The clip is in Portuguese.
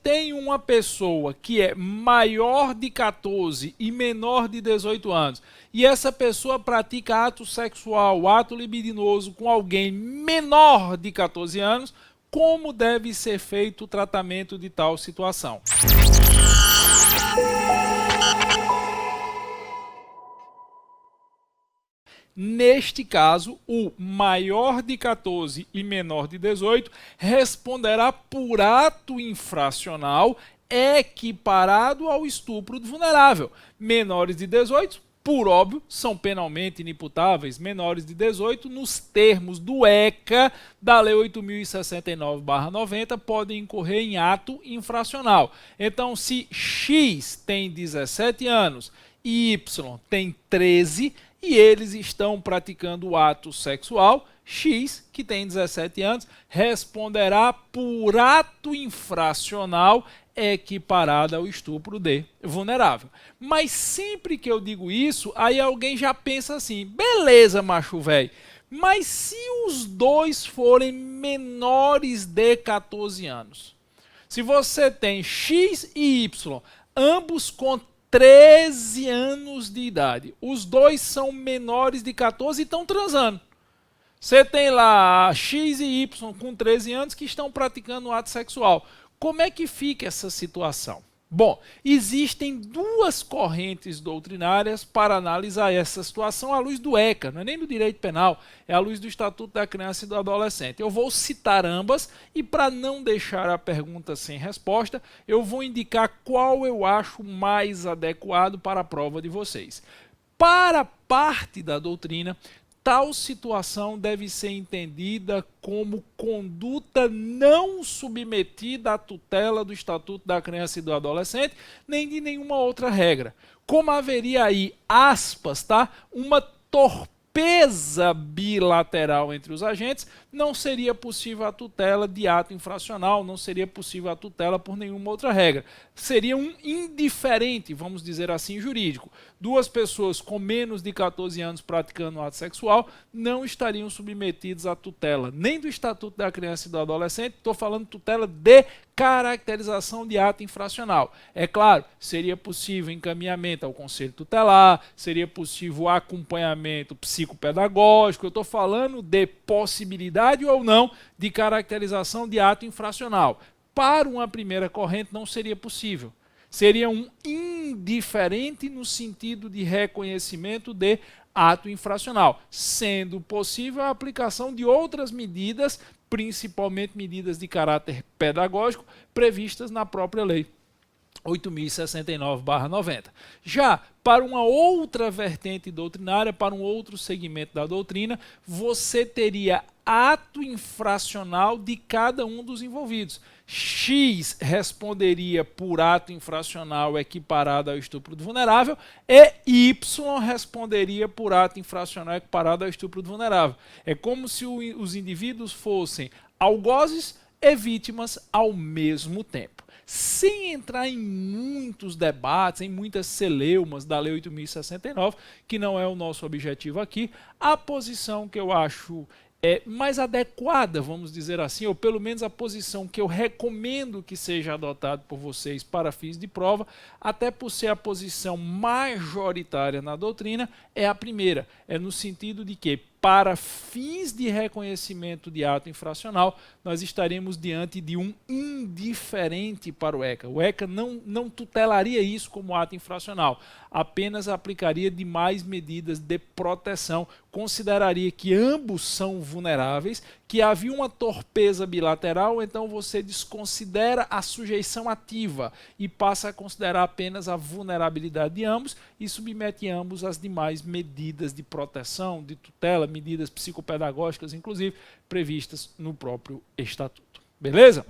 tem uma pessoa que é maior de 14 e menor de 18 anos, e essa pessoa pratica ato sexual, ato libidinoso com alguém menor de 14 anos, como deve ser feito o tratamento de tal situação? Neste caso, o maior de 14 e menor de 18 responderá por ato infracional equiparado ao estupro do vulnerável. Menores de 18, por óbvio, são penalmente inimputáveis. Menores de 18, nos termos do ECA da Lei 8.069/90, podem incorrer em ato infracional. Então, se X tem 17 anos e Y tem 13, e eles estão praticando o ato sexual, X, que tem 17 anos, responderá por ato infracional equiparado ao estupro de vulnerável. Mas sempre que eu digo isso, aí alguém já pensa assim, beleza, macho velho, mas se os dois forem menores de 14 anos? Se você tem X e Y, ambos com 13 anos de idade. Os dois são menores de 14 e estão transando. Você tem lá X e Y com 13 anos que estão praticando um ato sexual. Como é que fica essa situação? Bom, existem duas correntes doutrinárias para analisar essa situação à luz do ECA, não é nem do direito penal, é à luz do Estatuto da Criança e do Adolescente. Eu vou citar ambas e, para não deixar a pergunta sem resposta, eu vou indicar qual eu acho mais adequado para a prova de vocês. Para parte da doutrina, tal situação deve ser entendida como conduta não submetida à tutela do Estatuto da Criança e do Adolescente, nem de nenhuma outra regra. Como haveria aí, aspas, tá? Uma torpeza bilateral entre os agentes, não seria possível a tutela de ato infracional, não seria possível a tutela por nenhuma outra regra. Seria um indiferente, vamos dizer assim, jurídico. Duas pessoas com menos de 14 anos praticando um ato sexual não estariam submetidos à tutela nem do Estatuto da Criança e do Adolescente, estou falando tutela de caracterização de ato infracional. É claro, seria possível encaminhamento ao Conselho Tutelar, seria possível acompanhamento psicopedagógico, eu estou falando de possibilidade ou não de caracterização de ato infracional. Para uma primeira corrente não seria possível. Seria um indiferente no sentido de reconhecimento de ato infracional, sendo possível a aplicação de outras medidas, principalmente medidas de caráter pedagógico, previstas na própria lei 8.069/90. Já para uma outra vertente doutrinária, para um outro segmento da doutrina, você teria ato infracional de cada um dos envolvidos. X responderia por ato infracional equiparado ao estupro do vulnerável e Y responderia por ato infracional equiparado ao estupro do vulnerável. É como se os indivíduos fossem algozes e vítimas ao mesmo tempo. Sem entrar em muitos debates, em muitas celeumas da Lei 8.069, que não é o nosso objetivo aqui, a posição que eu acho mais adequada, vamos dizer assim, ou pelo menos a posição que eu recomendo que seja adotada por vocês para fins de prova, até por ser a posição majoritária na doutrina, é a primeira. É no sentido de que, para fins de reconhecimento de ato infracional, nós estaremos diante de um indiferente para o ECA. O ECA não tutelaria isso como ato infracional, apenas aplicaria demais medidas de proteção, consideraria que ambos são vulneráveis, que havia uma torpeza bilateral, então você desconsidera a sujeição ativa e passa a considerar apenas a vulnerabilidade de ambos e submete ambos às demais medidas de proteção, de tutela, medidas psicopedagógicas, inclusive, previstas no próprio Estatuto. Beleza?